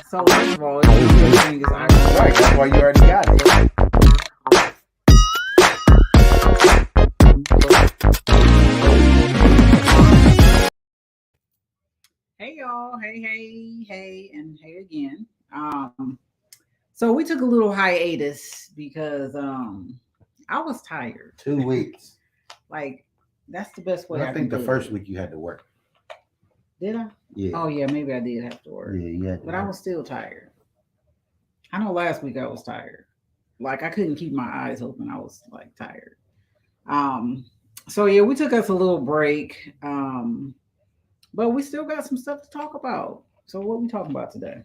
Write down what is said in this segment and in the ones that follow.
So first of all, everything is actually Right, that's why you already got it. hey y'all, hey, and hey again. So we took a little hiatus because I was tired. 2 weeks. Like that's the best way But I I can think the put first it. week you had to work. Did I? Yeah. Oh yeah, maybe I did have to work, Yeah, you had to but I work. was still tired. I know last week I was tired. Like I couldn't keep my eyes open. I was like tired. Um, so yeah, we took us a little break. But we still got some stuff to talk about. So what we talking about today?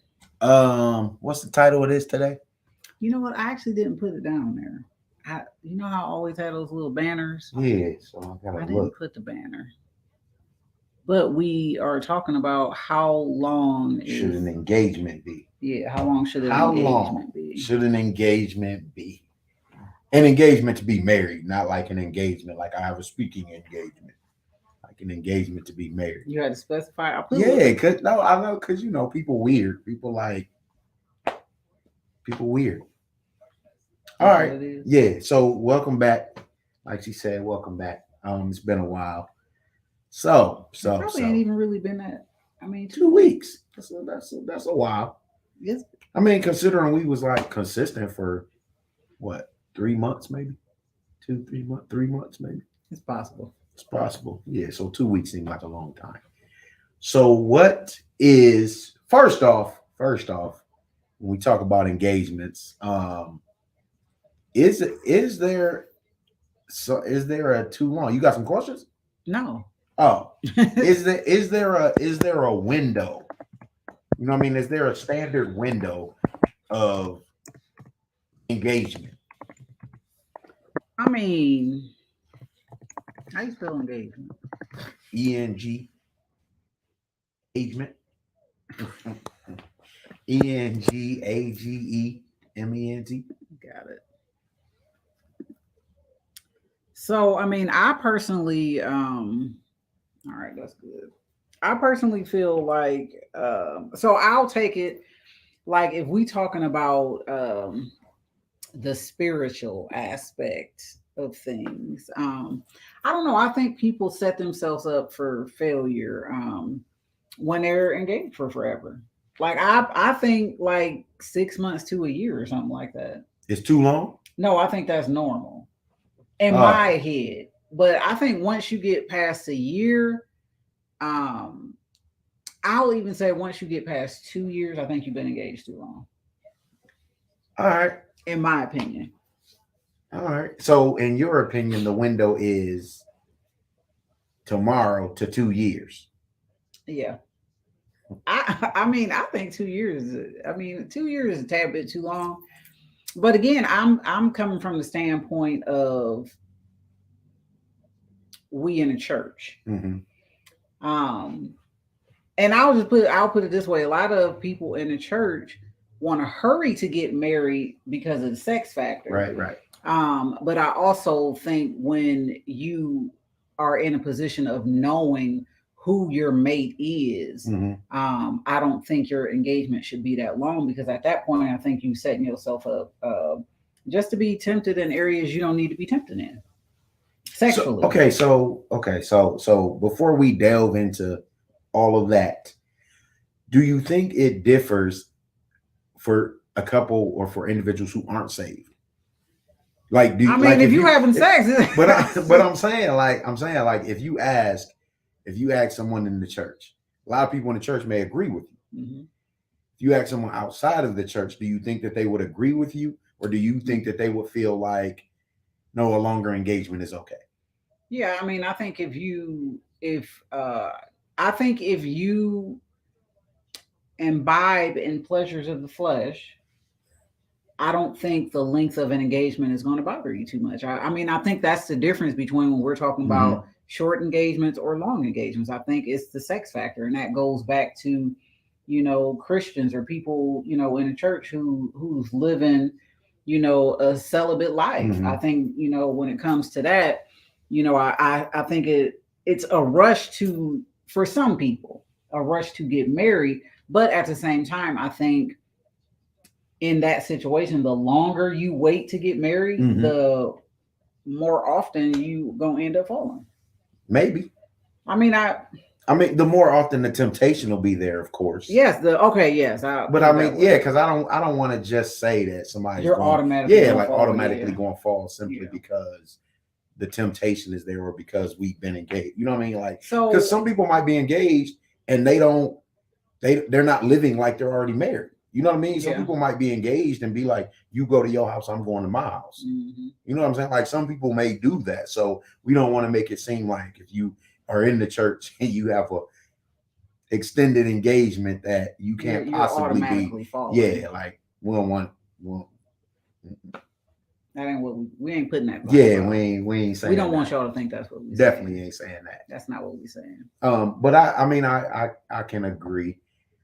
What's the title of this today? You know what? I actually didn't put it down there. You know how I always had those little banners? Yeah, so I I gotta didn't look. put the banner. But we are talking about how long Should is an engagement be? how long should an How long engagement be? should an engagement be? An engagement to be married, not like an engagement, like I have a speaking engagement, like an engagement to be married. You had to specify. I put Yeah, cause no, I know, cause people weird. People weird. All That's right, what it is. yeah. So welcome back. Like she said, welcome back. It's been a while. So It probably ain't even really been that. I mean, 2 weeks. That's a while. it's I mean, considering we was like consistent for what 3 months, maybe 2, 3 months, 3 months, maybe. it's possible. It's possible. Yeah. So 2 weeks seemed like a long time. So what is first off? When we talk about engagements, is there a too long? You got some questions? No. Oh, is there a window? You know what I mean? Is there a standard window of engagement? I mean, how you spell engagement? ENG engagement. ENGAGEMENT. Got it. So, I mean, I personally, all right, that's good. I personally feel like, so I'll take it like if we talking about the spiritual aspect of things. I don't know. I think people set themselves up for failure when they're engaged for forever. Like I think like 6 months to a year or something like that. It's too long. No, I think that's normal in my Oh, head. But I think once you get past a year, um, I'll even say once you get past 2 years, I think you've been engaged too long, all right, in my opinion. all right. So, in your opinion, the window is tomorrow to 2 years. Yeah. I mean, I think 2 years. I mean, 2 years is a tad bit too long. But again, I'm coming from the standpoint of we in a church. Mm-hmm. Um, and I'll put it this way: a lot of people in the church want to hurry to get married because of the sex factor. Right, right. But I also think when you are in a position of knowing who your mate is, Mm-hmm. I don't think your engagement should be that long because at that point, I think you setting yourself up just to be tempted in areas you don't need to be tempted in So sexually. okay, so before we delve into all of that, do you think it differs for a couple or for individuals who aren't saved? Like, I mean, if you having sex, but I'm saying like if you ask someone in the church, a lot of people in the church may agree with you. Mhm. If you ask someone outside of the church, do you think that they would agree with you, or do you think that they would feel like no longer engagement is okay. Yeah, I mean, I think if you imbibe in pleasures of the flesh, I don't think the length of an engagement is going to bother you too much. I mean, I think that's the difference between when we're talking Mhm. about short engagements or long engagements. I think it's the sex factor, and that goes back to, Christians or people, in the church who's living, a celibate life. I Mhm. think, when it comes to that, I think it's a rush to for some people, a rush to get married, but at the same time, I think in that situation, the longer you wait to get married, Mhm. the more often you gonna end up falling. Maybe. I mean, I mean, the more often the temptation will be there, of course. yes, the okay, yes, I'll But put I it mean, that yeah, way. because I don't want to just say that somebody's You're going, automatically yeah, gonna like fall. automatically Yeah, going to fall simply yeah. because the temptation is there or because we've been engaged. You know what I mean? Like, because So some people might be engaged and they're not living like they're already married. You know what I mean? Some yeah. people might be engaged and be like, you go to your house, I'm going to my house. Hmm. You know what I'm saying? Like some people may do that. So we don't want to make it seem like if you are in the church and you have a extended engagement that you You're can't you're possibly be, automatically falling. yeah, like we don't want, well, That ain't what we ain't putting that vibe yeah, out. we ain't We saying don't want that. y'all to think that's what we saying. Definitely ain't saying that. That's not what we saying. But I mean, I can agree.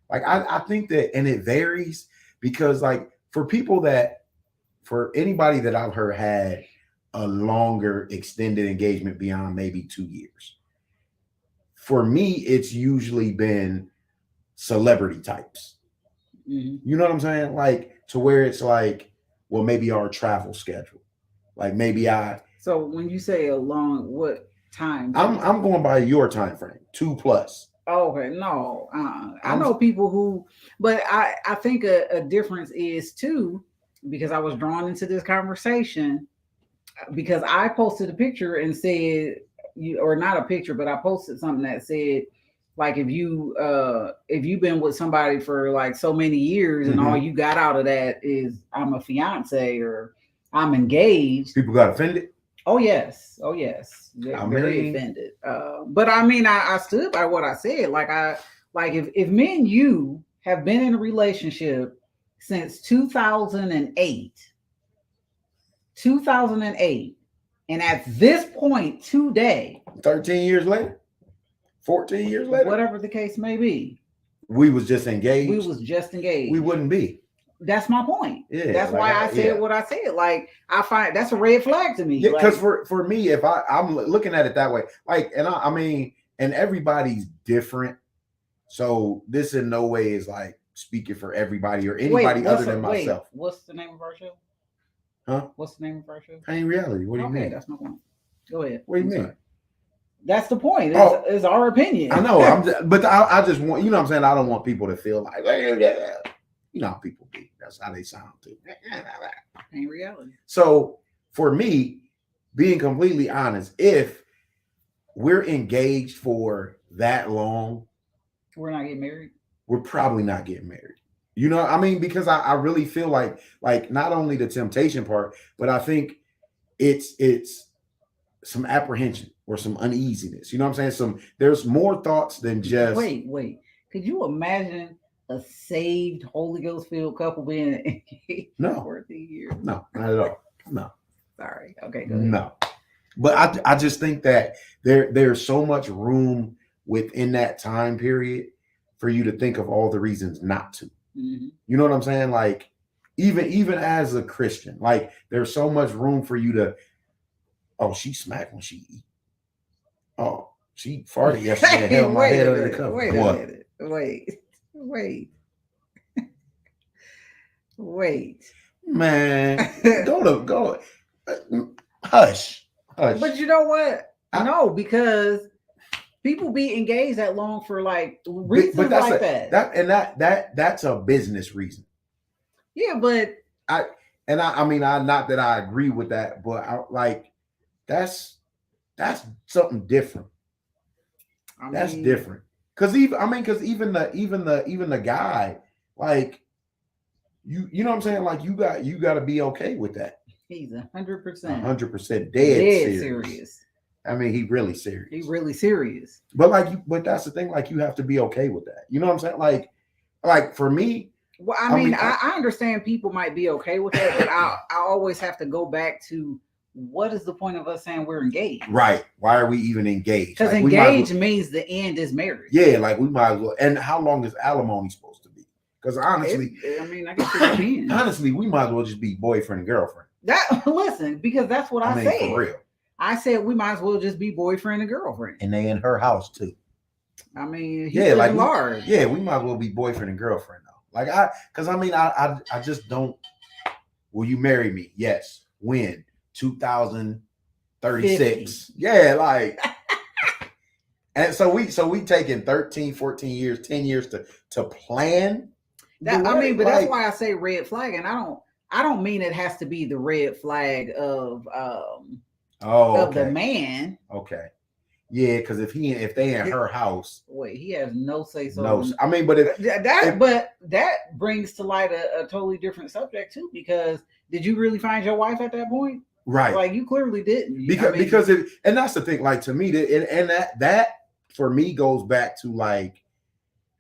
Like I think that, and it varies because like for anybody that I've heard had a longer extended engagement beyond maybe 2 years. For me, it's usually been celebrity types. Hmm. You know what I'm saying? Like to where it's like, well, maybe our travel schedule. Like maybe So when you say a long, what time I'm period? going by your time frame, 2 plus. Oh, okay, no, I I'm know people who, but I think a difference is too, because I was drawn into this conversation because I posted a picture and said, you or not a picture, but I posted something that said, like if you've been with somebody for like so many years and all Mhm. you got out of that is I'm a fiance or I'm engaged. People got offended. Oh yes, oh yes, I very mean, offended. But I mean, I stood by what I said. Like if me and you have been in a relationship since 2008, and at this point today, 13 years later, 14 years later, whatever the case may be, we was just we engaged. was just We engaged. wouldn't be. That's my point. Yeah, That's like why I said yeah. what I said. Like I find that's a red flag to me. Yeah, because Like for me, if I'm looking at it that way, like, and I mean, and everybody's different, so this in no way is like speaking for everybody or wait, anybody other than myself, what's the name of our show? huh? What's the name of our show? Ain't reality. What do you Okay, mean? that's my point. Go ahead. What do you I'm mean? sorry. That's the point. Oh, It's our I opinion. know. But I just want, you know what I'm saying. I don't want people to feel like, you know how people be. That's how they sound too. In reality, So for me, being completely honest, if we're engaged for that long, we're not getting married. we're probably not getting married. You know, I mean, because I really feel like not only the temptation part, but I think it's some apprehension or some uneasiness. You know what I'm saying? There's more thoughts than just Wait. Could you imagine a saved Holy Ghost filled couple being engaged for no, 14 years? no, not at all. No, Sorry. Okay, go ahead. no. But I just think that there's so much room within that time period for you to think of all the reasons not to. Hmm. You know what I'm saying? Like even as a Christian, like there's so much room for you to, oh, she smacked when she eat. Oh, she farted yesterday and Hey, held my wait head a under the minute. cover. Wait a What? minute. Wait. Wait. Man, go. Hush. Hush. But you know what? I- No, because people be engaged that long for like reasons but that's like that. that's a business reason. Yeah, but I mean, I not that I agree with that, but like that's something different. I That's mean, different. Cause even the guy, like you know what I'm saying? Like you got to be okay with that. He's 100%. 100% dead Dead serious. I mean, he really serious. He really serious. But but that's the thing. Like, you have to be okay with that. You know what I'm saying? Like for me. Well, I mean, I understand people might be okay with that, but I always have to go back to what is the point of us saying we're engaged? Right. Why are we even engaged? Because engaged means the end is marriage. Yeah, like we might as well. And how long is alimony supposed to be? Because honestly, I guess it depends. Honestly, we might as well just be boyfriend and girlfriend. Listen, because that's what I mean, said. For real. I said we might as well just be boyfriend and girlfriend. And they in her house too. I mean, like large. We might as well be boyfriend and girlfriend though. Like I just don't. Will you marry me? Yes. When? 2036. 50. Yeah, like. And so we taking 13, 14 years, 10 years to plan. But that's why I say red flag, and I don't mean it has to be the red flag of the man. Okay. Yeah, because if they in her house, wait, he has no say so. No, I mean, but that brings to light a totally different subject too. Because did you really find your wife at that point? Right. Like you clearly didn't. Because and that's the thing. Like to me, that for me goes back to like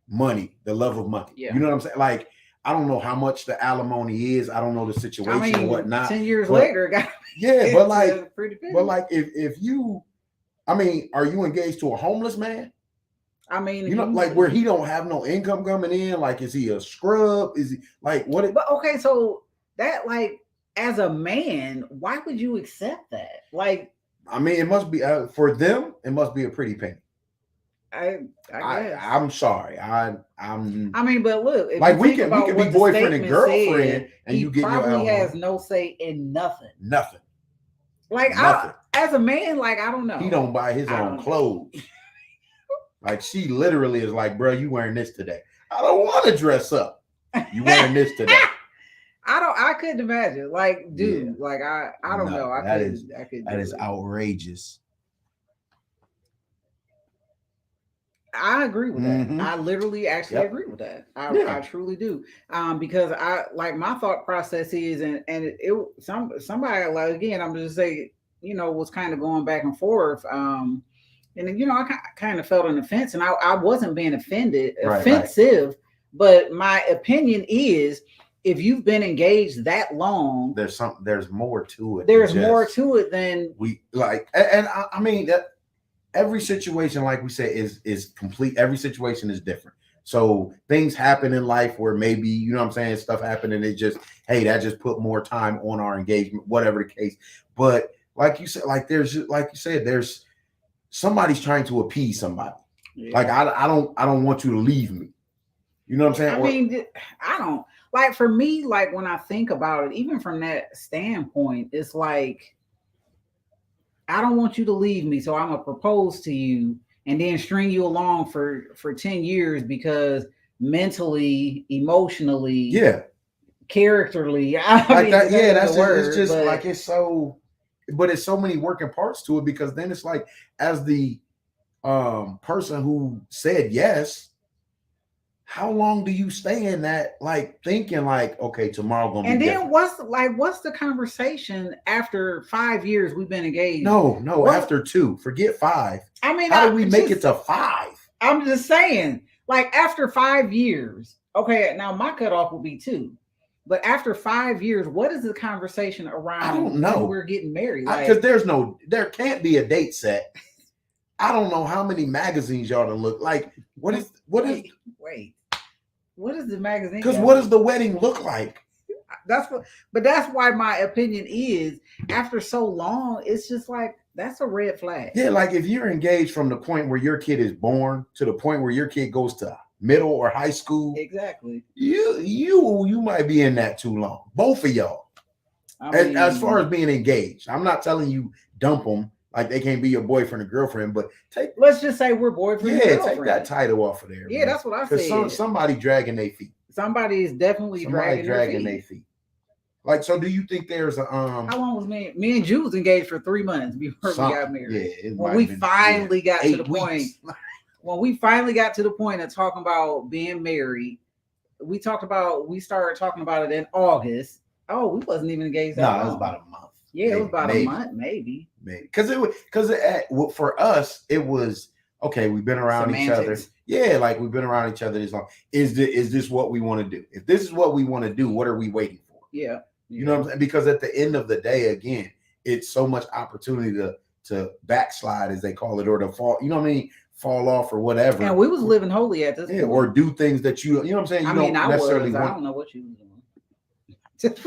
money, the love of money. Yeah. You know what I'm saying? Like I don't know how much the alimony is. I don't know the situation and whatnot. 10 years later, but like if you. I mean, are you engaged to a homeless man? I mean, you know, like where he don't have no income coming in. Like, is he a scrub? Is he like what? But okay, so that like as a man, why would you accept that? Like, I mean, it must be for them. It must be a pretty penny. I guess. I'm sorry. I'm. I mean, but look, if like we can be boyfriend and girlfriend, and you get your probably has no say in nothing. Nothing. Like as a man, like I don't know. He don't buy his own clothes. Like she literally is like, bro, you wearing this today? I don't want to dress up. You wearing this today? I couldn't imagine. Like, dude, like I don't know. That is outrageous. I agree with that. I literally actually agree with that. I truly do. Because I like my thought process is, and somebody like again, I'm just saying, you know, was kind of going back and forth. And you know, I kind of felt an offense, and I wasn't being offensive, but my opinion is, if you've been engaged that long, there's more to it. There's more to it than we like, and I mean that. Every situation, like we said, is complete. Every situation is different. So things happen in life where maybe, you know what I'm saying, stuff happened and it just, hey, that just put more time on our engagement, whatever the case. But like you said, there's somebody's trying to appease somebody. Yeah. Like I don't want you to leave me. You know what I'm saying? I don't like, for me, like when I think about it, even from that standpoint, it's like, I don't want you to leave me, so I'm gonna propose to you and then string you along for 10 years because mentally, emotionally, characterly, it's just like it's so, but it's so many working parts to it, because then it's like, as the person who said yes, how long do you stay in that, like thinking like, okay, tomorrow gonna and be then different. what's the conversation after 5 years we've been engaged? No, after 2, forget 5. I mean, how do we make it to 5? I'm just saying, like after 5 years, okay, now my cutoff will be 2, but after 5 years, what is the conversation around? I don't know. When we're getting married, because there can't be a date set. I don't know how many magazines y'all to look like. What is what is the magazine? Because what does the wedding look like? That's why my opinion is, after so long, it's just like, that's a red flag. Yeah, like if you're engaged from the point where your kid is born to the point where your kid goes to middle or high school, exactly. You might be in that too long. Both of y'all. As far as being engaged, I'm not telling you dump them. Like they can't be your boyfriend or girlfriend, but let's just say we're boyfriend and girlfriend. Take that title off of there. Yeah, man. That's what I said. Somebody dragging their feet. Somebody is definitely dragging their feet. Like, so do you think there's a How long was me and Jew was engaged for 3 months before we got married? Yeah, when we finally got to the point. When we finally got to the point of talking about being married, we started talking about it in August. Oh, we wasn't even engaged No, that it was long. about a month. Yeah, it was about maybe, a month, maybe. because for us it was okay. We've been around each other. Semantics. Yeah, like we've been around each other this long. Is this what we want to do? If this is what we want to do, what are we waiting for? Yeah. You know what I'm saying? Because at the end of the day, again, it's so much opportunity to backslide, as they call it, or to fall. You know what I mean? Fall off or whatever. And we was living holy at this point. Or do things that you know what I'm saying. You don't necessarily want. I don't know what you was doing.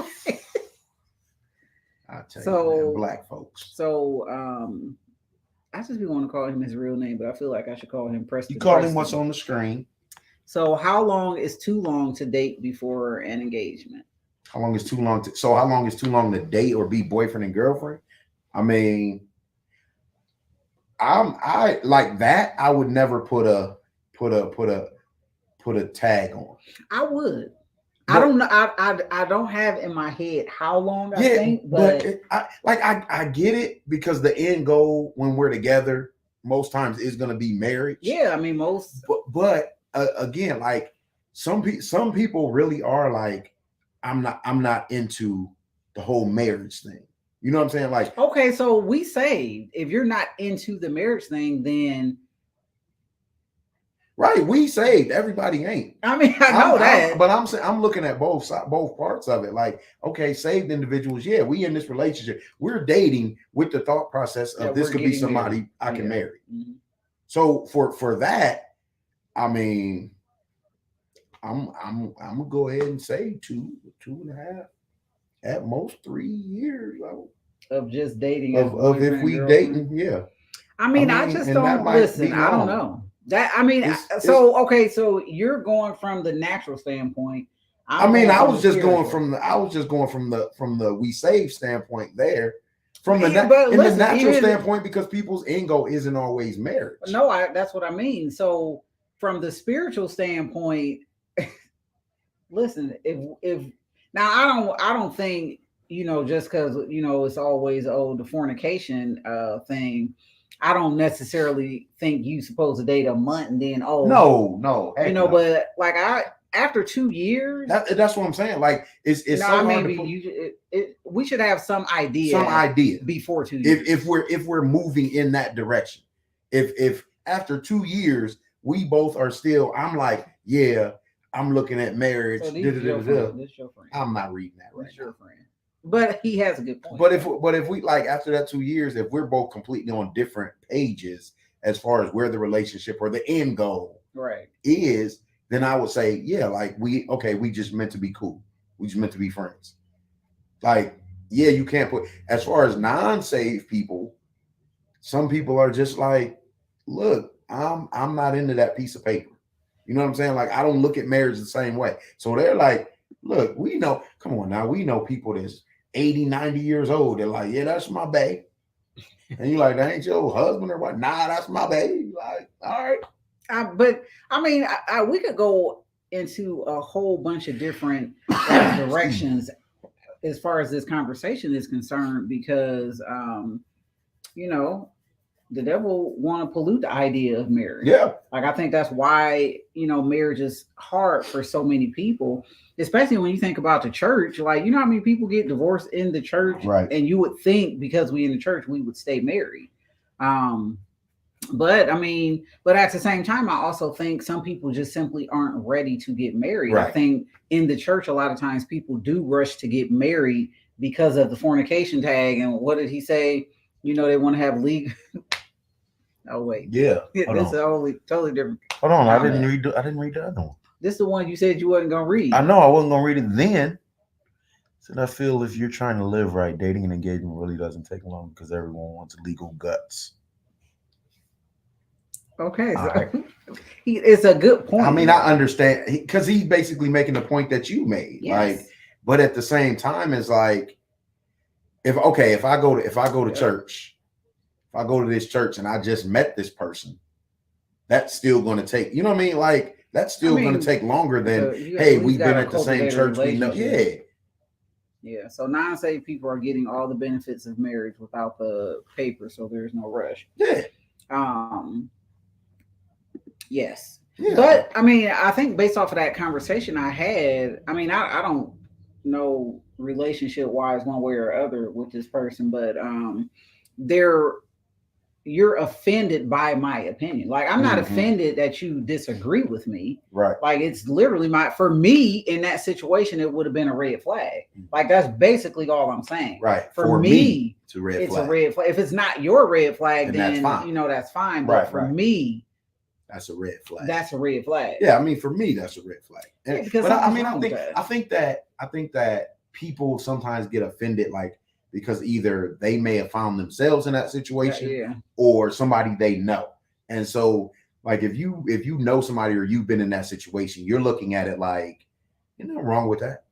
I tell So, you, man, black folks. So, I just be want to call him his real name, but I feel like I should call him Preston. You call him what's on the screen. So, how long is too long to date before an engagement? How long is too long how long is too long to date or be boyfriend and girlfriend? I mean, I like that. I would never put a tag on. I would. But, I don't know. I don't have in my head how long I think, but I get it, because the end goal when we're together most times is going to be marriage. Yeah, I mean most. But again, like some people really are like, I'm not into the whole marriage thing. You know what I'm saying? Like, okay, so we saved. If you're not into the marriage thing, then right, we saved. Everybody ain't. I mean, I know that, but I'm saying I'm looking at both parts of it. Like, okay, saved individuals. Yeah, we in this relationship. We're dating with the thought process of this could be somebody married. I can marry. Mm-hmm. So for that, I mean, I'm gonna go ahead and say 2.5, at most 3 years of just dating. Of if we dating, yeah. I mean, I just don't listen. I don't know. That I mean, okay, so you're going from the natural standpoint. I was just going from the we save standpoint there. From the natural standpoint, because people's end goal isn't always marriage. No, that's what I mean. So from the spiritual standpoint, listen, if now I don't think, just because it's always the fornication thing. I don't necessarily think you supposed to date a month and then no, but like after 2 years, that's what I'm saying. Like it's so hard we should have some idea before 2 years if we're moving in that direction. If after 2 years we both are still, I'm like, yeah, I'm looking at marriage. So this your friend. I'm not reading that right now. Your friend. But he has a good point. But if we like after that 2 years, if we're both completely on different pages as far as where the relationship or the end goal is, then I would say, yeah, like we just meant to be cool. We just meant to be friends. Like, yeah, you can't put, as far as non-saved people, some people are just like, look, I'm not into that piece of paper. You know what I'm saying? Like, I don't look at marriage the same way. So they're like, look, we know, come on now, we know people that's 80, 90 years old. They're like, yeah, that's my babe. And you're like, that ain't your husband or what? Nah, that's my baby. Like, all right. But I mean, we could go into a whole bunch of different directions as far as this conversation is concerned, because, the devil want to pollute the idea of marriage. Yeah. Like, I think that's why, marriage is hard for so many people, especially when you think about the church. Like, how many people get divorced in the church? Right. And you would think because we in the church, we would stay married. But at the same time, I also think some people just simply aren't ready to get married. Right. I think in the church, a lot of times people do rush to get married because of the fornication tag. And what did he say? They want to have legal. Oh wait, yeah. This is totally different. Hold on, I didn't read the other one. This is the one you said you wasn't gonna read. I know I wasn't gonna read it then. Said I feel if you're trying to live right, dating and engagement really doesn't take long because everyone wants legal guts. Okay, so it's a good point. I mean, I understand because he's basically making the point that you made. Yes. Like, but at the same time, it's like, if I go to church. If I go to this church and I just met this person, that's still going to take, you know what I mean? Like, that's still going to take longer than, hey, we've been at the same church. We know. Yeah. Yeah. So non-saved people are getting all the benefits of marriage without the paper. So there's no rush. Yeah. Yes. Yeah. But I mean, I think based off of that conversation I had, I mean, I don't know relationship wise one way or other with this person, but they're you're offended by my opinion. Like I'm not offended that you disagree with me. Right. Like it's literally for me in that situation, it would have been a red flag. Like that's basically all I'm saying. Right. For me, it's a red it's flag. a red flag. If it's not your red flag, then that's fine. you know that's fine. But for me, that's a red flag. That's a red flag. Yeah, I mean, for me, that's a red flag. Yeah, because but I think that people sometimes get offended, like because either they may have found themselves in that situation, or somebody they know, and so like if you know somebody or you've been in that situation, you're looking at it like, you know, wrong with that.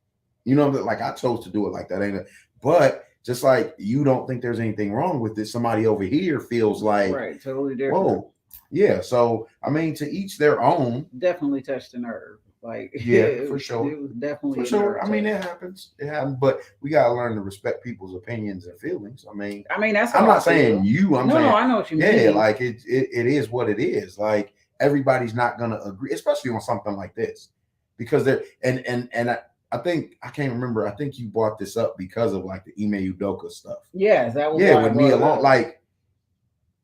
You know, like I chose to do it like that, ain't it? But just like you don't think there's anything wrong with it, somebody over here feels like totally different. Whoa. Yeah, so I mean, to each their own. Definitely touched the nerve. Like for sure. It was definitely for sure. I mean, it happens. It happens, but we gotta learn to respect people's opinions and feelings. I mean, that's. I'm not saying you. I'm saying I know what you mean. Yeah, like it is what it is. Like everybody's not gonna agree, especially on something like this, because they're and I think I can't remember. I think you brought this up because of like the Ime Udoka stuff. Yes, that was with Nia Long. Like,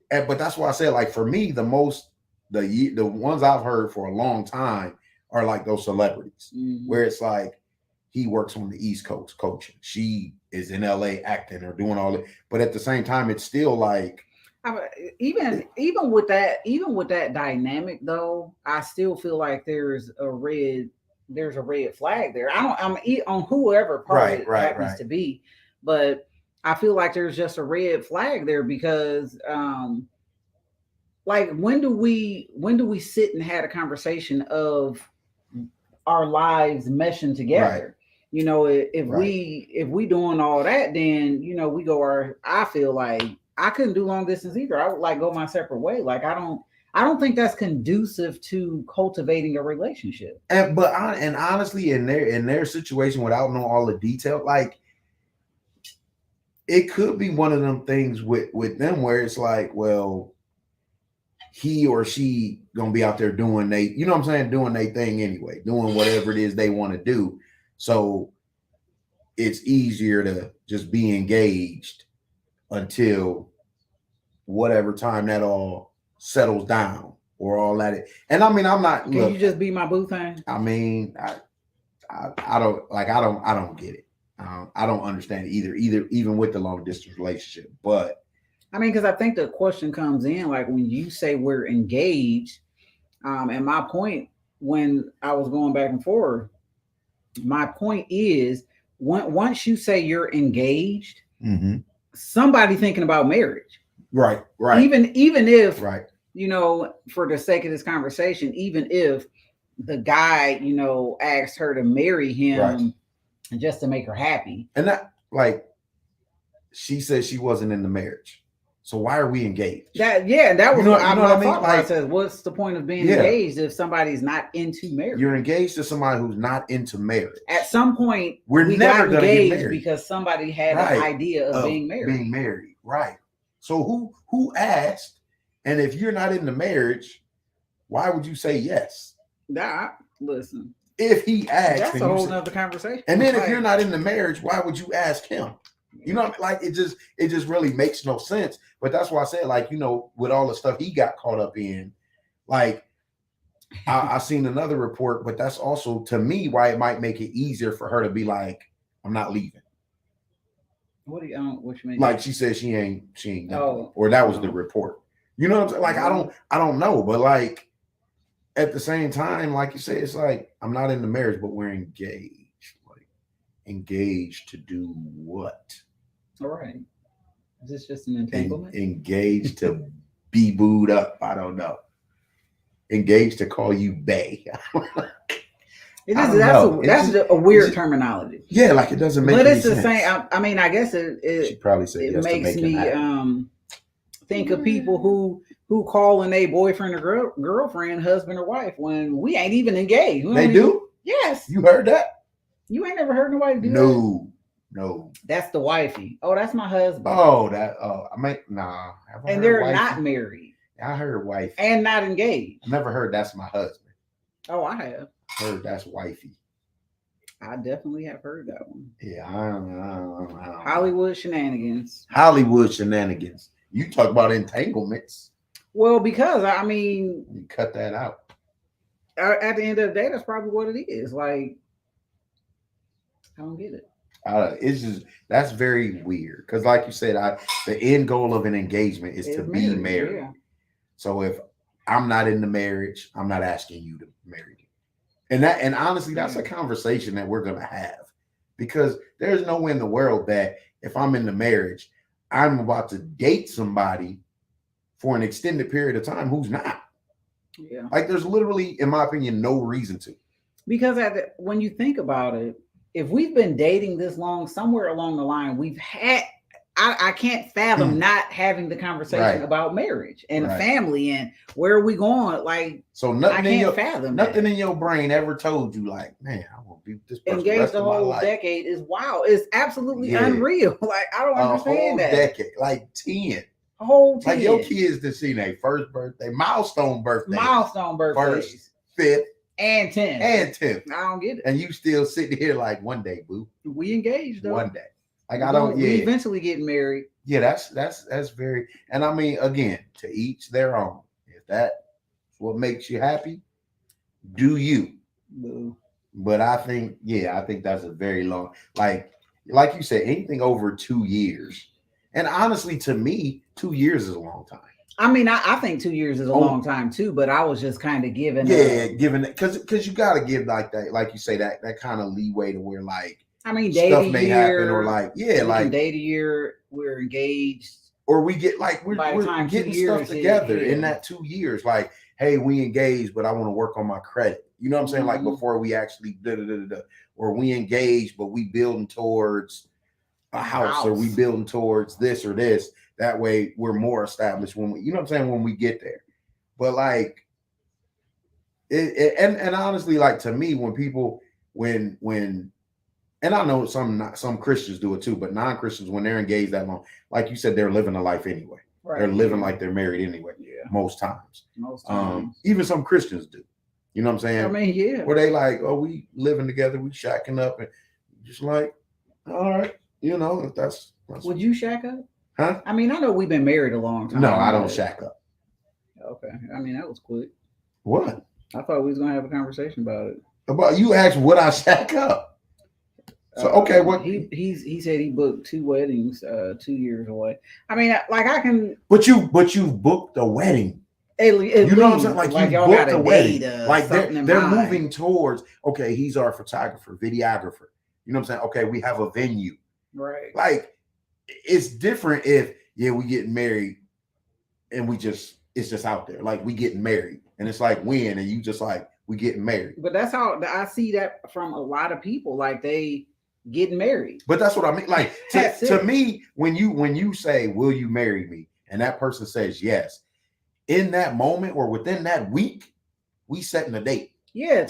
but that's why I said, like, for me, the ones I've heard for a long time are like those celebrities, where it's like he works on the East Coast coaching, she is in LA acting or doing all that, but at the same time, it's still like even with that dynamic though, I still feel like there's a red flag there. I'm on whoever part it happens to be, but I feel like there's just a red flag there because like when do we sit and have a conversation of our lives meshing together? You know, if we doing all that, then you know we go I feel like I couldn't do long distance either. I would like go my separate way. Like I don't think that's conducive to cultivating a relationship. And honestly, in their situation, without knowing all the detail, like it could be one of them things with them where it's like, well, he or she gonna be out there doing you know what I'm saying, doing their thing anyway, doing whatever it is they want to do. So it's easier to just be engaged until whatever time that all settles down or all that. And I mean, I'm not. Can you just be my boo thing? I mean, I don't get it. I don't understand either, even with the long distance relationship. But I mean, because I think the question comes in like when you say we're engaged, and my point when I was going back and forth, my point is once you say you're engaged, somebody thinking about marriage, right? Even if you know, for the sake of this conversation, even if the guy, you know, asked her to marry him just to make her happy, and that like she said she wasn't in the marriage. So why are we engaged? That was what I mean. Like, says, what's the point of being engaged if somebody's not into marriage? You're engaged to somebody who's not into marriage. At some point, we never got engaged because somebody had an idea of being married. Right. So who asked? And if you're not in the marriage, why would you say yes? Listen. If he asked, that's a whole nother conversation. And then if you're not in the marriage, why would you ask him? You know, like it just really makes no sense. But that's why I said, like, you know, with all the stuff he got caught up in, like I seen another report, but that's also to me why it might make it easier for her to be like, I'm not leaving. What do you mean? Like she said she ain't or that was the report. You know what I'm saying? Like I don't know, but like at the same time, like you said, it's like I'm not in the marriage, but we're engaged. Like engaged to do what? All right. Is this just an entanglement? Engaged to be booed up. I don't know. Engaged to call you bae. That's a weird terminology. Yeah, like it doesn't make. But it's the same. I mean, I guess it. She probably said it makes me think of people who calling a boyfriend or girlfriend, husband or wife when we ain't even engaged. They do. Yes. You heard that? You ain't never heard nobody do that? No. That's the wifey. Oh, that's my husband. I mean, nah. And they're not married. I heard wife. And not engaged. I never heard that's my husband. Oh, I have. Heard that's wifey. I definitely have heard that one. Yeah, I don't know. Hollywood shenanigans. Hollywood shenanigans. You talk about entanglements. Well, because I mean, You cut that out. at the end of the day, that's probably what it is. Like, I don't get it. It's just that's very weird because, like you said, the end goal of an engagement is to It's be married. yeah. So if I'm not in the marriage, I'm not asking you to marry me. And honestly, that's a conversation that we're gonna have because there's no way in the world that if I'm in the marriage, I'm about to date somebody for an extended period of time who's not. Yeah. Like there's literally, in my opinion, no reason to. Because when you think about it, if we've been dating this long, somewhere along the line, we've had. I can't fathom not having the conversation about marriage and family and where are we going. Like, so nothing in your brain ever told you, like, man, I want to be with this person engaged the whole decade is wow. It's absolutely unreal. Like, I don't understand that. Decade, like 10. A whole 10. Like your kids to see their first birthday, milestone birthdays, first, 5th, and 10th. I don't get it. And you still sitting here like, one day, boo. We engaged though. One day. Like I don't. We eventually get married. Yeah, that's very. And I mean, again, to each their own. If that's what makes you happy, do you? Boo. But I think that's a very long. Like you said, anything over 2 years. And honestly, to me, 2 years is a long time. I mean, I think 2 years is a long time too. But I was just kind of giving. Giving it because you got to give like that, like you say that kind of leeway to where like. I mean, stuff may happen, or like, like date a year, we're engaged, or we get like we're getting stuff together in that 2 years. Like, hey, we engaged, but I want to work on my credit. You know what I'm saying? Like before we actually or we engaged, but we building towards a house, or we building towards this or this. That way, we're more established when we, you know what I'm saying, when we get there. But like, and honestly, like to me, when people when and I know some Christians do it too, but non-Christians, when they're engaged that long, like you said, they're living a life anyway. Right. They're living like they're married anyway. Yeah. Most times. Even some Christians do. You know what I'm saying? I mean, yeah. Where they like, oh, we living together, we shacking up, and just like, all right, you know, if that's would you shack up? Huh? I mean, I know we've been married a long time. No, I don't shack up. Okay. I mean, that was quick. What? I thought we was gonna have a conversation about it. About you asked would I shack up? So okay, what he said he booked 2 weddings 2 years away. I mean, like I can. But you booked a wedding. You know what I'm saying? Like you booked a wedding. Like they're mind. Moving towards. Okay, he's our photographer, videographer. You know what I'm saying? Okay, we have a venue. Right. Like it's different if we getting married, and it's just out there. Like we getting married, and it's like when, and you just like we getting married. But that's how I see that from a lot of people. Like they. Getting married. But that's what I mean. Like to me, when you say, will you marry me? And that person says yes, in that moment or within that week, we setting a date. Yeah,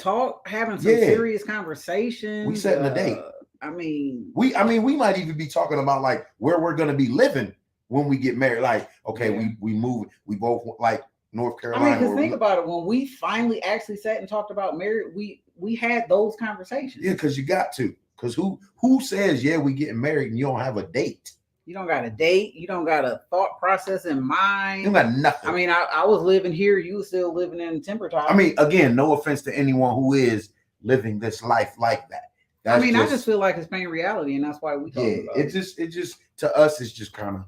having some serious conversations. We setting a date. I mean, we might even be talking about like where we're gonna be living when we get married. Like, okay, we move, we both like North Carolina. I mean, because think about it, when we finally actually sat and talked about marriage, we had those conversations. Yeah, because you got to. Because who says, we getting married and you don't have a date? You don't got a date. You don't got a thought process in mind. You got nothing. I mean, I was living here. You were still living in Temper Top. I mean, again, no offense to anyone who is living this life like that. I just feel like it's pain reality, and that's why we talk about it. It just to us, it's just kind of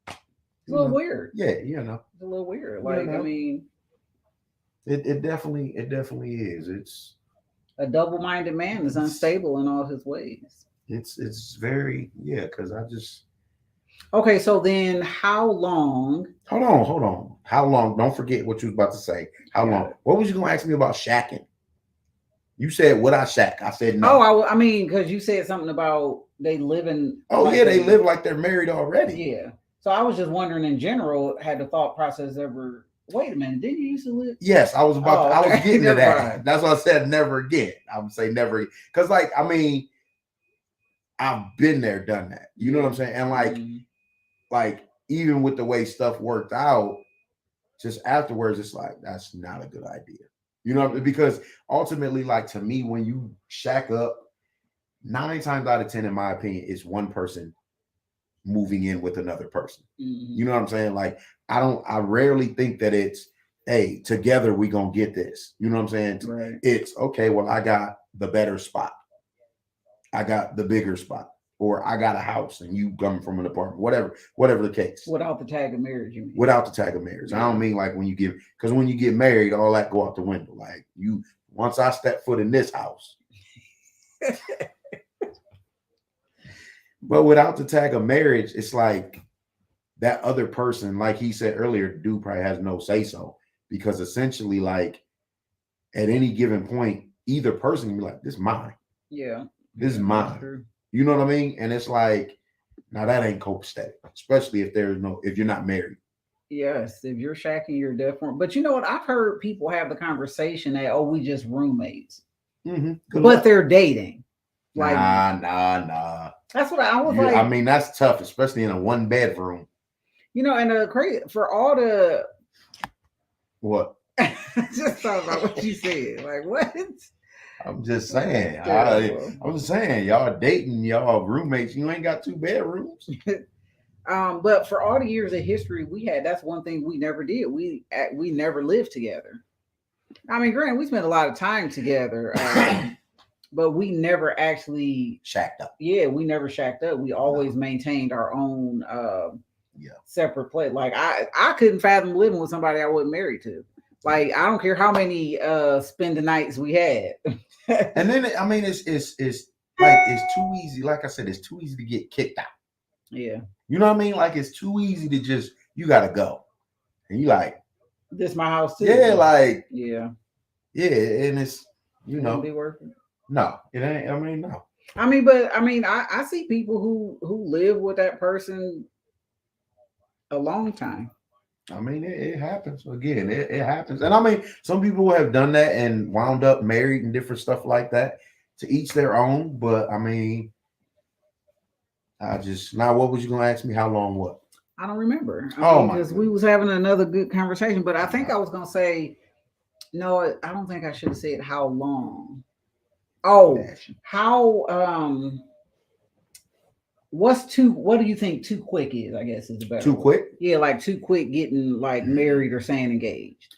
a little weird. Yeah, you know, it's a little weird. Like, I mean, it definitely is. It's a double-minded man is unstable in all his ways. It's very because I just. Okay, so then how long? Hold on. How long? Don't forget what you was about to say. How long? What was you gonna ask me about shacking? You said would I shack? I said no. Oh, I mean, because you said something about they live in. Oh like they live like they're married already. Yeah. So I was just wondering, in general, had the thought process ever? Wait a minute, didn't you used to live? Yes, I was about. I was getting to that. Right. That's why I said never again. I would say never, because like I mean, I've been there, done that. You know what I'm saying? And like even with the way stuff worked out, just afterwards, it's like that's not a good idea. You know, because ultimately, like to me, when you shack up, 9 times out of 10, in my opinion, is one person moving in with another person. You know what I'm saying? Like, I rarely think that it's, hey, together we gonna get this. You know what I'm saying? Right. It's okay, well, I got the better spot. I got the bigger spot. Or I got a house and you coming from an apartment, whatever the case. Without the tag of marriage, you mean? Without the tag of marriage. I don't mean like when you get, because when you get married, all that go out the window. Like, you, once I step foot in this house. But without the tag of marriage, it's like that other person, like he said earlier, dude probably has no say so, because essentially, like, at any given point, either person can be like, this is mine. Yeah. This is mine. You know what I mean? And it's like, now that ain't copacetic, especially if you're not married. Yes, if you're shacking, you're different. But you know what? I've heard people have the conversation that, oh, we just roommates. But they're dating. Like, nah. That's what I was like. I mean, that's tough, especially in a 1-bedroom. You know, and crazy for all the what? Just thought about what you said. Like, what? I'm just saying. I'm just saying, y'all dating, y'all roommates. You ain't got 2 bedrooms. But for all the years of history we had, that's one thing we never did. We never lived together. I mean, granted, we spent a lot of time together, but we never actually shacked up. Yeah, we never shacked up. We always maintained our own separate place. Like I couldn't fathom living with somebody I wasn't married to. Like, I don't care how many spend the nights we had. And then I mean, it's like, it's too easy. Like I said, it's too easy to get kicked out. Yeah. You know what I mean? Like, it's too easy to just, you gotta go. And you like, this my house too. Yeah, like, yeah. And it's, you know, be working. No, it ain't. I mean, no. I see people who live with that person a long time. I mean, it happens. Again, it happens. And I mean, some people have done that and wound up married and different stuff like that. To each their own. But I mean, now what was you gonna ask me? How long what? I don't remember. Because we was having another good conversation, but I think I was gonna say, no, I don't think I should have said how long. Oh, how what do you think too quick is? I guess is the better. Too quick? Yeah, like too quick getting like married or saying engaged.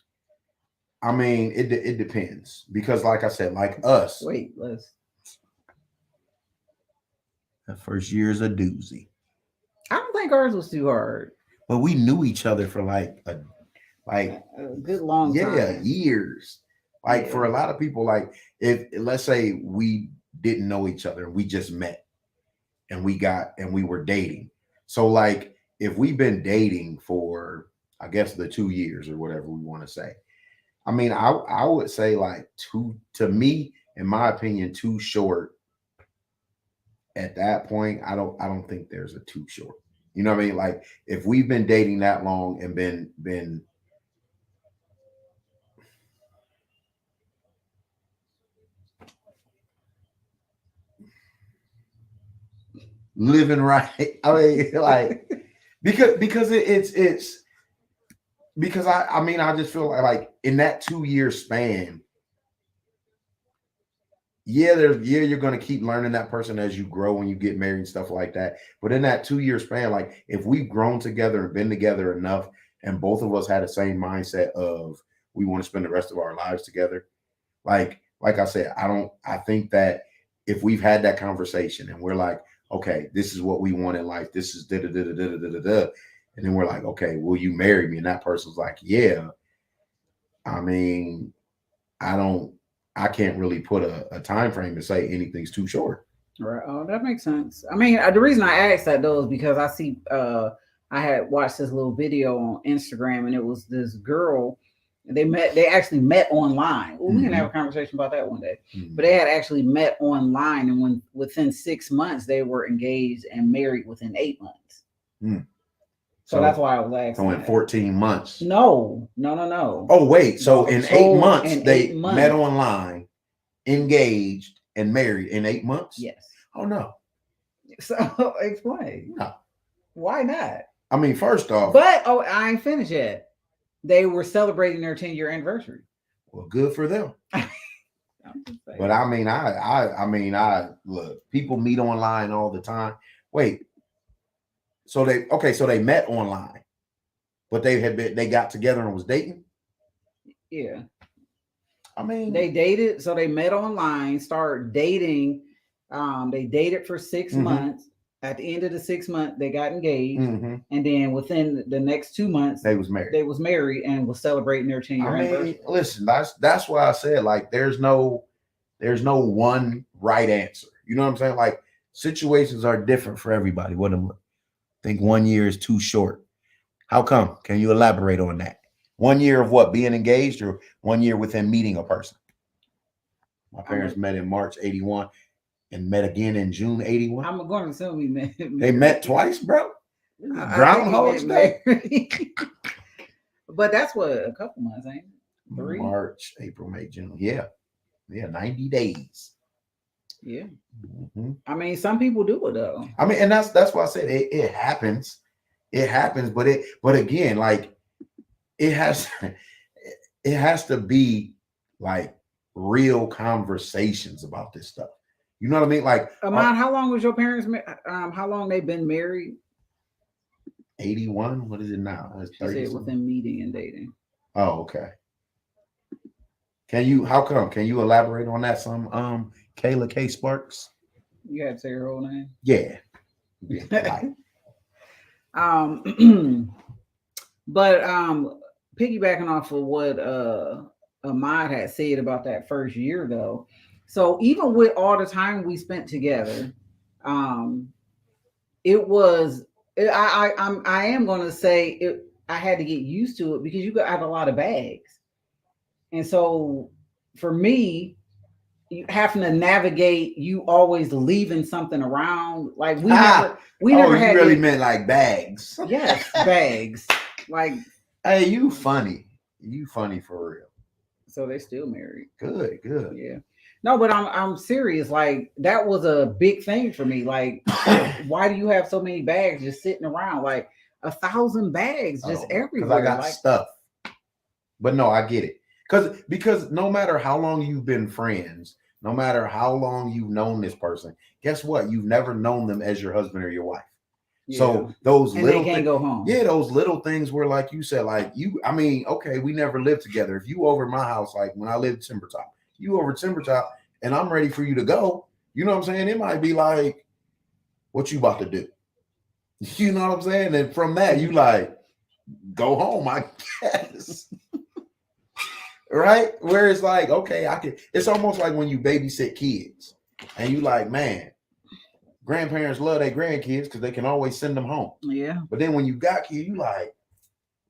I mean, it depends, because like I said, like us. That first year is a doozy. I don't think ours was too hard. But we knew each other for like a good long time. Yeah, years. Like, for a lot of people, like, if let's say we didn't know each other and we just met and we were dating. So like, if we've been dating for, I guess, the 2 years or whatever we want to say, I mean, I would say like to me, in my opinion, too short. At that point, I don't think there's a too short. You know what I mean? Like, if we've been dating that long and been living right. I mean, like, because it's because I mean, I just feel like in that 2-year span, you're going to keep learning that person as you grow when you get married and stuff like that. But in that 2-year span, like, if we've grown together and been together enough, and both of us had the same mindset of we want to spend the rest of our lives together, like I said, I think that if we've had that conversation and we're like, okay, this is what we want in life, this is da da da da da da da da, and then we're like, okay, will you marry me? And that person's like, yeah. I mean, I can't really put a time frame to say anything's too short. Right. Oh, that makes sense. I mean, the reason I asked that though is because I see I had watched this little video on Instagram, and it was this girl. They actually met online. Well, we can have a conversation about that one day. But they had actually met online, and within 6 months they were engaged and married within 8 months. So that's why I was asking. So in 14 months. No. Oh, wait. So in 8 months, they met online, engaged, and married in 8 months? Yes. Oh, no. So explain. No. Why not? I mean, first off. But, I ain't finished yet. They were celebrating their 10-year anniversary. Well, good for them. I'm just saying. But I mean, I look. People meet online all the time. Wait, so they met online, but they got together and was dating. Yeah. I mean, They dated, so they met online, started dating. They dated for 6 Mhm. months. At the end of the 6 month, they got engaged, mhm, and then within the next 2 months, they was married. they was married and was celebrating their 10-year I anniversary. mean, listen, that's why I said like there's no one right answer. You know what I'm saying? Like situations are different for everybody. What am I think 1 year is too short. How come? Can you elaborate on that? 1 year of what? Being engaged or 1 year within meeting a person? My parents met in March 81 and met again in June 81. I'm going to assume we met. They met twice, bro. I Groundhog's think we met Day. married. But that's what, a couple months, ain't it? 3? March, April, May, June. Yeah. 90 days. Yeah. Mhm. I mean, some people do it though. I mean, and that's why I said it happens. It happens, but again, like it has to be like real conversations about this stuff. You know what I mean? Like Amon, how long was your parents? How long they been married? 81. What is it now? It's She 30 said within meeting and dating. Oh, okay. How come? Can you elaborate on that some? Kayla K. Sparks? You had to say her whole name. Yeah. Right. But piggybacking off of what Ahmad had said about that first year though. So even with all the time we spent together, it was I am gonna say it I had to get used to it because you got have a lot of bags. And so for me, you having to navigate you always leaving something around. Like we never had really meant like bags. Yes, bags. Like, hey, you funny. You funny for real. So they still married. Good. Yeah. No, but I'm serious. Like that was a big thing for me. Like, why do you have so many bags just sitting around? Like 1,000 bags just everywhere. Because I got stuff. But no, I get it. Because no matter how long you've been friends, no matter how long you've known this person, guess what? You've never known them as your husband or your wife. Yeah. So those little things go home. Yeah, those little things were like you said, like I mean, okay, we never lived together. If you over my house, like when I lived Timber Top, you over Timber Top, and I'm ready for you to go, you know what I'm saying? It might be like, what you about to do? You know what I'm saying? And from that, you like, go home, I guess. Right? Where it's like, okay, it's almost like when you babysit kids and you like, man, grandparents love their grandkids because they can always send them home. Yeah. But then when you got kids, you like,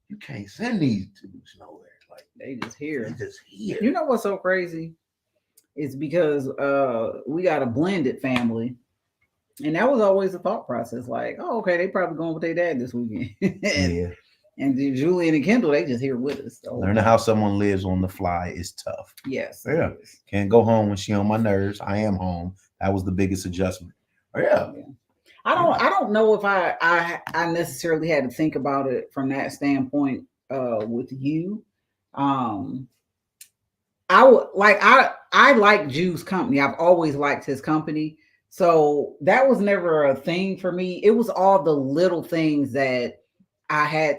you can't send these dudes nowhere. Like they just here. You know what's so crazy? It's because we got a blended family. And that was always the thought process. Like, oh, okay, they probably going with their dad this weekend. Yeah. And Julian and Kendall, they just here with us. Learning how someone lives on the fly is tough. Yes. Yeah. Can't go home when she on my nerves. I am home. That was the biggest adjustment. Oh, yeah. I don't know if I necessarily had to think about it from that standpoint with you. I like Ju's company. I've always liked his company. So that was never a thing for me. It was all the little things that I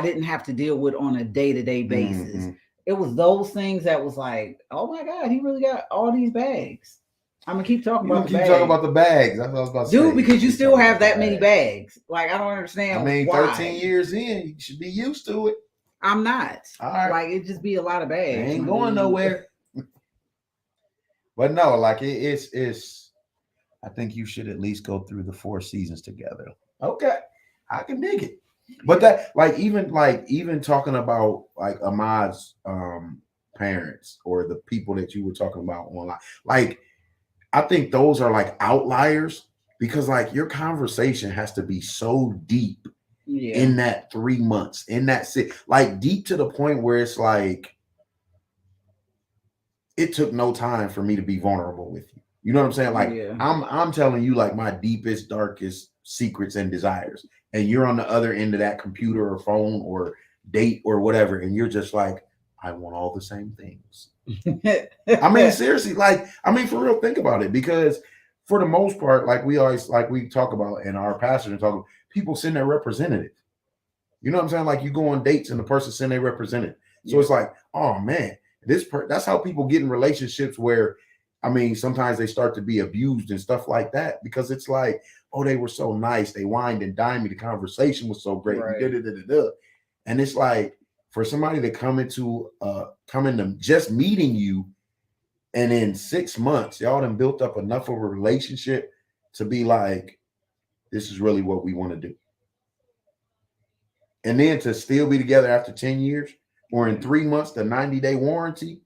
didn't have to deal with on a day-to-day basis. Mm-hmm. It was those things that was like, oh my God, he really got all these bags. I'm gonna keep talking about the bags. Talking about the bags. That's what I was about to say. Dude, because you still have that many bags. Like, I don't understand. I mean, why. 13 years in, you should be used to it. I'm not. All right. Like, it just be a lot of bags. They ain't going nowhere. But no, like it's I think you should at least go through the 4 seasons together. Okay. I can dig it. But that even talking about like Ahmad's parents or the people that you were talking about online, like I think those are like outliers because like your conversation has to be so deep in that 3 months, in that like deep to the point where it's like it took no time for me to be vulnerable with you. You know what I'm saying? Like I'm telling you like my deepest, darkest secrets and desires. And you're on the other end of that computer or phone or date or whatever. And you're just like, I want all the same things. I mean, seriously, like, I mean, for real, think about it. Because for the most part, like we talk about, and our pastors and talk about, people send their representative. You know what I'm saying? Like, you go on dates and the person send their representative. So it's like, oh man, that's how people get in relationships where, I mean, sometimes they start to be abused and stuff like that, because it's like, oh, they were so nice, they wined and dined me, the conversation was so great, Right. and it's like, for somebody to come into just meeting you, and in 6 months y'all done built up enough of a relationship to be like, this is really what we want to do, and then to still be together after 10 years, or in 3 months, the 90-day warranty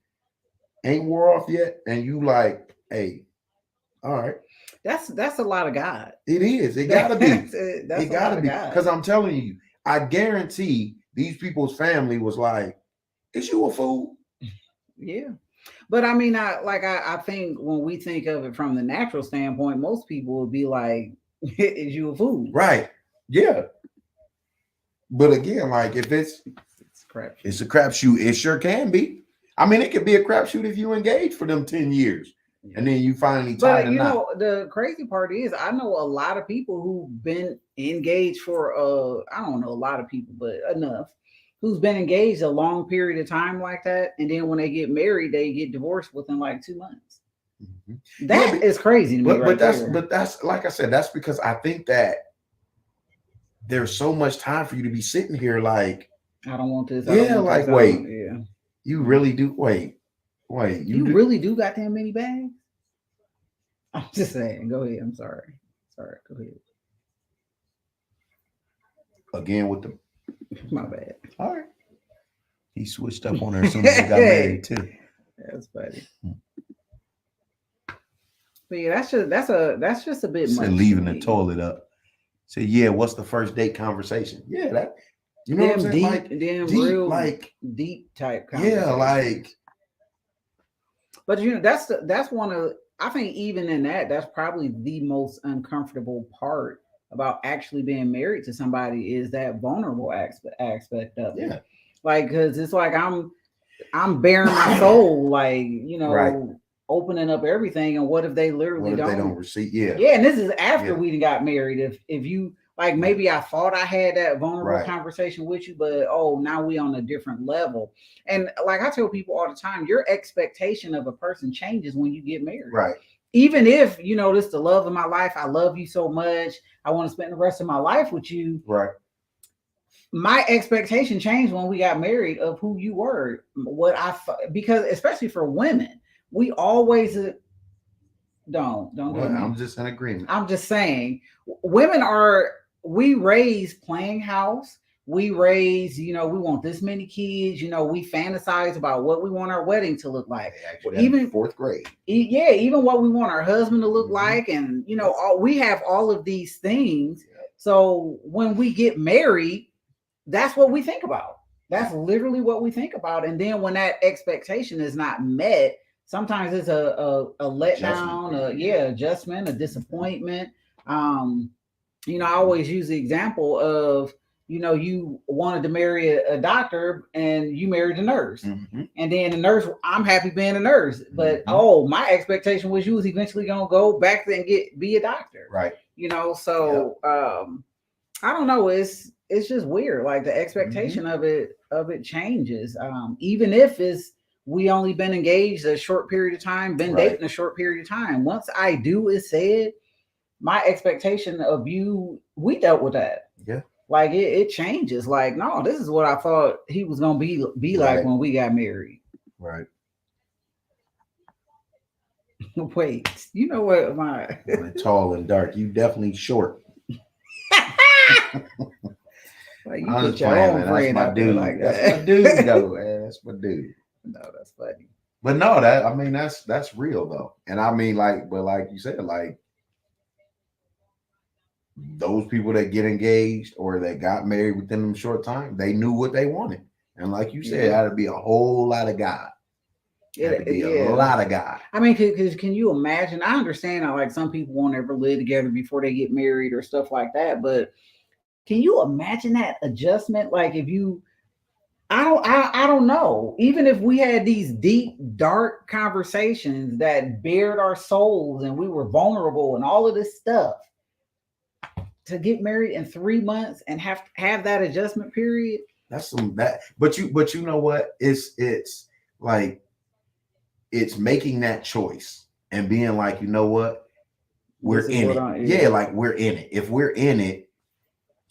ain't wore off yet, and you like, hey, all right, that's a lot of God. it is. It gotta be. That's It gotta be, because I'm telling you, I guarantee these people's family was like, "Is you a fool?" Yeah, but I mean, I think when we think of it from the natural standpoint, most people would be like, "Is you a fool?" Right? Yeah. But again, like, if it's crap, it's a crapshoot. It sure can be. I mean, it could be a crapshoot if you engage for them 10 years. And then you finally tie but you know, the crazy part is, I know a lot of people who've been engaged for I don't know, a lot of people, but enough, who's been engaged a long period of time like that, and then when they get married, they get divorced within like 2 months. Mm-hmm. That is crazy to me. But that's like I said, that's because I think that there's so much time for you to be sitting here like, I don't want this. Yeah, like, wait. Yeah. You really do. Wait. You really do got that many bags? I'm just saying. Go ahead. I'm sorry. Go ahead. Again with the. My bad. All right. He switched up on her as soon as he got married too. That's funny. But yeah, that's just a bit much. Leaving the toilet up. Say, yeah, what's the first date conversation? Yeah, that. You know what I'm saying? Deep, real, like deep type conversation. Yeah, like. But you know, that's one of, I think even in that's probably the most uncomfortable part about actually being married to somebody, is that vulnerable aspect of it. Yeah. Like, because it's like I'm bearing my soul, like, you know, right, opening up everything, and what if they literally they don't receive? Yeah. Yeah, and this is after we got married. If you like, maybe I thought I had that vulnerable conversation with you, but now we on a different level. And like I tell people all the time, your expectation of a person changes when you get married. Right. Even if, you know, this is the love of my life, I love you so much, I want to spend the rest of my life with you. Right. My expectation changed when we got married of who you were. Because especially for women, we always don't. I'm just in agreement. I'm just saying, we raise playing house. We raise, you know, we want this many kids. You know, we fantasize about what we want our wedding to look like. Even 4th grade. Yeah, even what we want our husband to look like, and you know, we have all of these things. Yeah. So when we get married, that's what we think about. That's literally what we think about. And then when that expectation is not met, sometimes it's a letdown, adjustment, a disappointment. You know, I always use the example of, you know, you wanted to marry a doctor and you married a nurse. Mm-hmm. And then the nurse, I'm happy being a nurse, but my expectation was you was eventually going to go back and be a doctor. Right. You know, so I don't know. It's just weird. Like, the expectation of it changes. Even if we only been engaged a short period of time, been dating a short period of time. Once I do is said, my expectation of you, we dealt with that. Yeah. Like, it changes. Like, no, this is what I thought he was going to be like when we got married. Right. Wait, you know what? I'm tall and dark. You definitely short. Like, you put your own friend out there like that. That's my dude, though, man. That's my dude. No, that's funny. But no, that's real though. And I mean, like you said, like, those people that get engaged or that got married within them short time, they knew what they wanted. And like you said, that'd be a whole lot of God. It'd be a lot of God. I mean, because can you imagine? I understand how, like, some people won't ever live together before they get married or stuff like that, but can you imagine that adjustment? Like, if you, I don't know. Even if we had these deep, dark conversations that bared our souls and we were vulnerable and all of this stuff, to get married in 3 months and have that adjustment period. That's some that. But you know what? It's like it's making that choice and being like, you know what? We're in it. Yeah, like we're in it. If we're in it,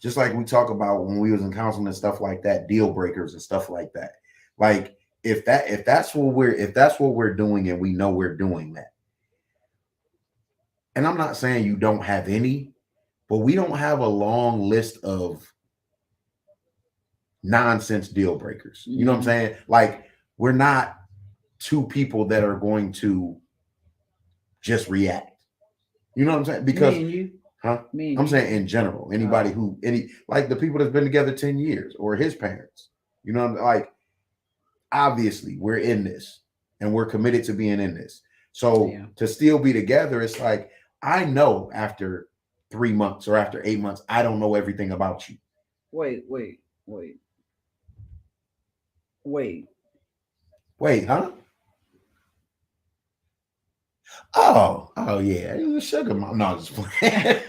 just like we talk about when we was in counseling and stuff like that, deal breakers and stuff like that. Like if that's what we're doing and we know we're doing that. And I'm not saying you don't have any, but we don't have a long list of nonsense deal breakers. You know what I'm saying? Like we're not two people that are going to just react. You know what I'm saying? Because me and you. Huh? Me I'm saying in general, anybody who like the people that's been together 10 years or his parents, you know, like obviously we're in this and we're committed to being in this. So to still be together, it's like I know after 3 months or after 8 months, I don't know everything about you. Wait, huh? Oh yeah, it was a sugar mom. No, just playing.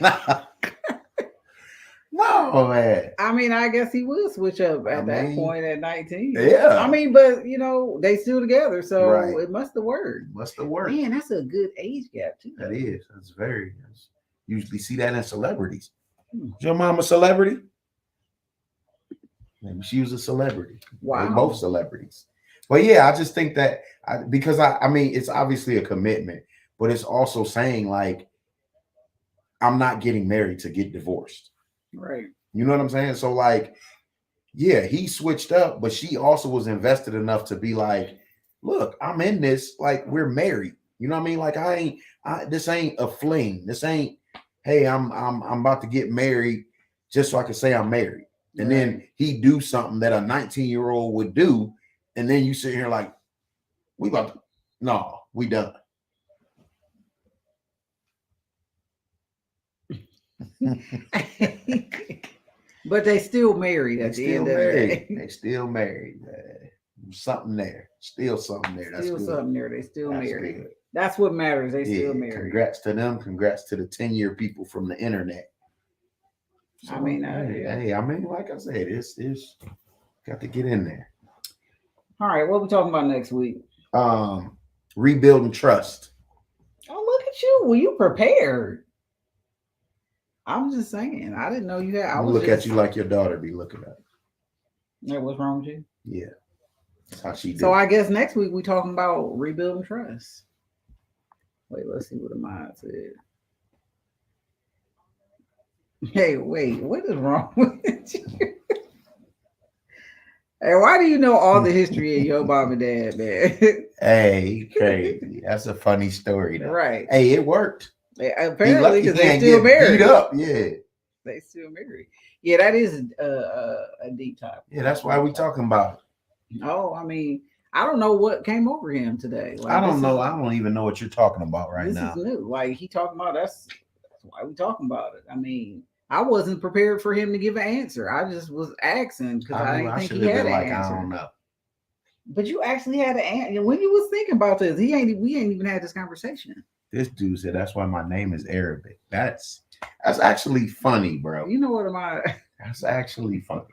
No, man. I mean, I guess he will switch up at that point at 19. Yeah. I mean, but you know, they still together, so it must have worked. Man, that's a good age gap too. That is. That's very. Usually see that in celebrities. Is your mom a celebrity? Maybe she was a celebrity. Wow. They're both celebrities. But yeah, I just think that because I mean, it's obviously a commitment, but it's also saying like, I'm not getting married to get divorced. Right. You know what I'm saying? So like, yeah, he switched up, but she also was invested enough to be like, look, I'm in this, like we're married. You know what I mean? Like this ain't a fling. This ain't, hey, I'm about to get married just so I can say I'm married. And then he do something that a 19-year-old would do. And then you sit here like, we done. But they still married at the end of the day. They still married. Something there. Still something there. That's something there. They still married. Good. That's what matters. They still married. Congrats to them. Congrats to the 10-year people from the internet. So, I mean, hey, I mean, like I said, it's got to get in there. All right, what are we talking about next week? Rebuilding trust. Oh, look at you. Well, you prepared. I'm just saying. I didn't know you had. I look at you like your daughter be looking at. Yeah, what's wrong with you? Yeah, that's how she did. So I guess next week we talking about rebuilding trust. Wait, let's see what the mind said. Hey, wait, what is wrong with you? Hey, why do you know all the history of your mom and dad, man? Hey, crazy. That's a funny story, though. Right. Hey, it worked. Apparently, because they still married. Beat up, yeah. They still married. Yeah, that is a deep topic. Yeah, that's why we talking about it. Oh, I mean, I don't know what came over him today. Like, I don't know. I don't even know what you're talking about right now. This is new. Like he talking about that's why we talking about it. I mean, I wasn't prepared for him to give an answer. I just was asking because I didn't think he had an answer. I don't know. But you actually had an answer when you was thinking about this. We ain't even had this conversation. This dude said that's why my name is Arabic. That's actually funny, bro. You know what am I? That's actually funny.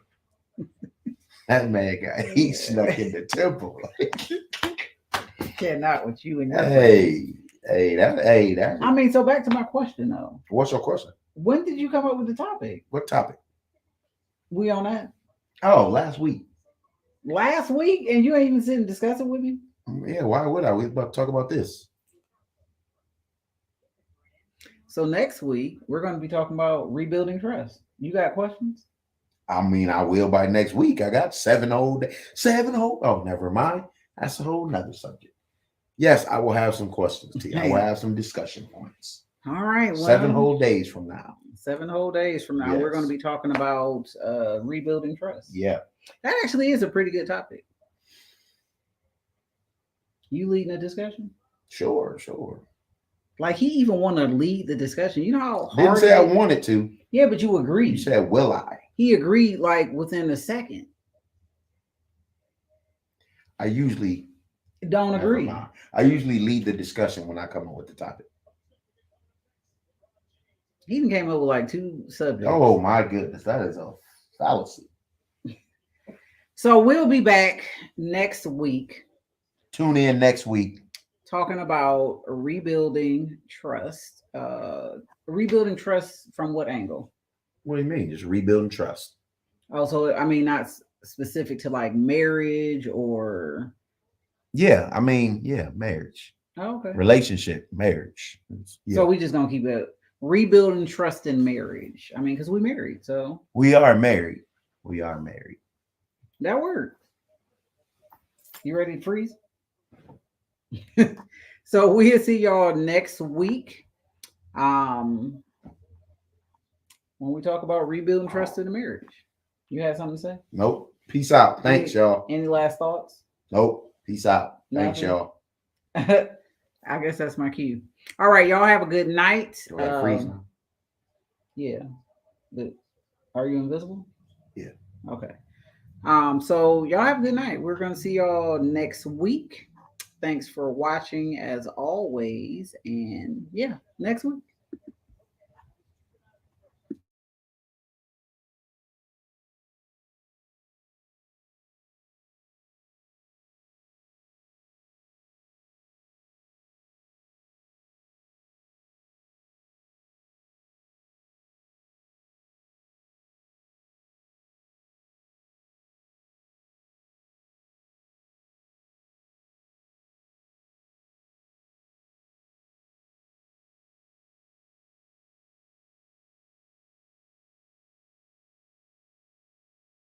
That man he snuck in the temple. Cannot with you and your that. I mean, so back to my question though. What's your question? When did you come up with the topic? What topic? We on that? Oh, last week. Last week, and you ain't even sitting discussing with me? Yeah, why would I? We about to talk about this. So next week we're going to be talking about rebuilding trust. You got questions? I mean, I will by next week. I got 7 whole days. 7 whole. Oh, never mind. That's a whole nother subject. Yes, I will have some questions to you. I will have some discussion points. All right. Well, 7 whole days from now. 7 whole days from now, we're going to be talking about rebuilding trust. Yeah. That actually is a pretty good topic. You leading a discussion? Sure. Like he even want to lead the discussion. You know how hard didn't say I wanted to. Yeah, but you agreed. You said, will I? He agreed like within a second. I usually Don't never agree. mind. I usually lead the discussion when I come up with the topic. He even came up with like 2 subjects. Oh my goodness, that is a fallacy. So we'll be back next week Tune in next week. talking about rebuilding trust. Rebuilding trust from what angle? What do you mean? Just rebuilding trust. Also, I mean, not specific to like marriage or. Yeah, I mean, yeah, marriage, Oh, okay. relationship, marriage. Yeah. So we just gonna keep it rebuilding trust in marriage. I mean, because we married, so We are married. We are married. that worked. You ready to freeze? So we'll see y'all next week. When we talk about rebuilding trust in the marriage. You had something to say? Nope. Peace out. Thanks, y'all. Any last thoughts? Nope. Peace out. Thanks, Nothing? y'all. I guess that's my cue. All right, y'all have a good night. Do I freeze now? Yeah. But are you invisible? Yeah. Okay. So y'all have a good night. We're gonna see y'all next week. Thanks for watching as always. And yeah, next week.